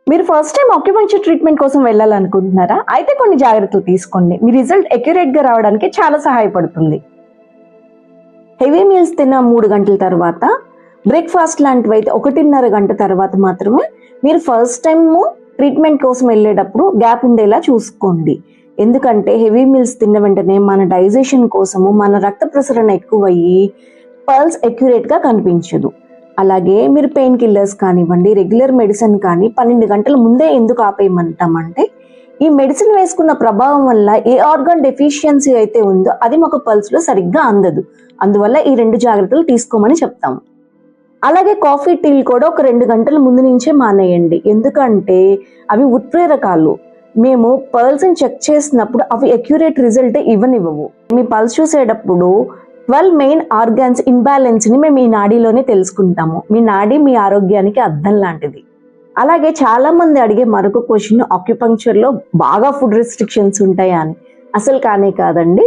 మీరు first time acupuncture treatment కోసం వెళ్ళాలనుకుంటున్నారా? అయితే కొన్ని జాగ్రత్తలు తీసుకోండి. మీ రిజల్ట్ అక్యురేట్ గా రావడానికి చాలా సహాయపడుతుంది. హెవీ మీల్స్ తిన్న 3 గంటల తర్వాత, బ్రేక్ఫాస్ట్ లాంటివి అయితే 1.5 గంట తర్వాత మాత్రమే మీరు ఫస్ట్ టైం ట్రీట్మెంట్ కోసం వెళ్ళేటప్పుడు గ్యాప్ ఉండేలా చూసుకోండి. ఎందుకంటే హెవీ మీల్స్ తిన్న వెంటనే మన డైజెషన్ కోసము మన రక్త ప్రసరణ ఎక్కువయ్యి పల్స్ అక్యురేట్ గా కనిపించదు. అలాగే మీరు పెయిన్ కిల్లర్స్ కానివ్వండి, రెగ్యులర్ మెడిసిన్ కానీ 12 గంటల ముందే ఎందుకు ఆపేయమంటామంటే, ఈ మెడిసిన్ వేసుకున్న ప్రభావం వల్ల ఏ ఆర్గాన్ డెఫిషియన్సీ అయితే ఉందో అది మాకు పల్స్ లో సరిగ్గా అందదు. అందువల్ల ఈ 2 జాగ్రత్తలు తీసుకోమని చెప్తాము. అలాగే కాఫీ, టీలు కూడా ఒక 2 గంటల ముందు నుంచే మానేయండి. ఎందుకంటే అవి ఉత్ప్రేరకాలు. మేము పల్స్ ని చెక్ చేసినప్పుడు అవి అక్యురేట్ రిజల్ట్ ఇవ్వనివ్వవు. మీ పల్స్ చూసేటప్పుడు 12 మెయిన్ ఆర్గాన్స్ ఇంబ్యాలెన్స్ ని మేము ఈ నాడీలోనే తెలుసుకుంటాము. మీ నాడీ మీ ఆరోగ్యానికి అద్దం లాంటిది. అలాగే చాలా మంది అడిగే మరొక క్వశ్చన్, ఆక్యుపంక్చర్ లో బాగా ఫుడ్ రెస్ట్రిక్షన్స్ ఉంటాయా అని. అసలు కానే కాదండి.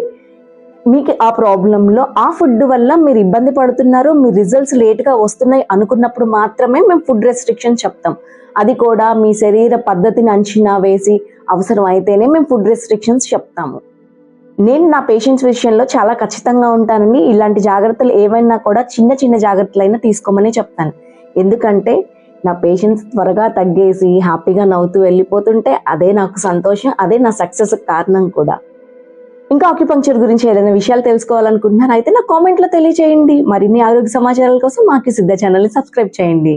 మీకు ఆ ప్రాబ్లంలో ఆ ఫుడ్ వల్ల మీరు ఇబ్బంది పడుతున్నారు, మీ రిజల్ట్స్ లేట్గా వస్తున్నాయి అనుకున్నప్పుడు మాత్రమే మేము ఫుడ్ రెస్ట్రిక్షన్ చెప్తాం. అది కూడా మీ శరీర పద్ధతిని అంచనా వేసి అవసరం అయితేనే మేము ఫుడ్ రెస్ట్రిక్షన్స్ చెప్తాము. నేను నా పేషెంట్స్ విషయంలో చాలా ఖచ్చితంగా ఉంటానండి. ఇలాంటి జాగ్రత్తలు ఏవైనా కూడా చిన్న చిన్న జాగ్రత్తలైనా తీసుకోమని చెప్తాను. ఎందుకంటే నా పేషెంట్స్ త్వరగా తగ్గేసి హ్యాపీగా నవ్వుతూ వెళ్ళిపోతుంటే అదే నాకు సంతోషం, అదే నా సక్సెస్ కారణం కూడా. ఇంకా ఆక్యుపంక్చర్ గురించి ఏదైనా విషయాలు తెలుసుకోవాలనుకుంటున్నారా? అయితే నా కామెంట్లో తెలియజేయండి. మరిన్ని ఆరోగ్య సమాచారాల కోసం మాకి సిద్ధ ఛానల్ని సబ్స్క్రైబ్ చేయండి.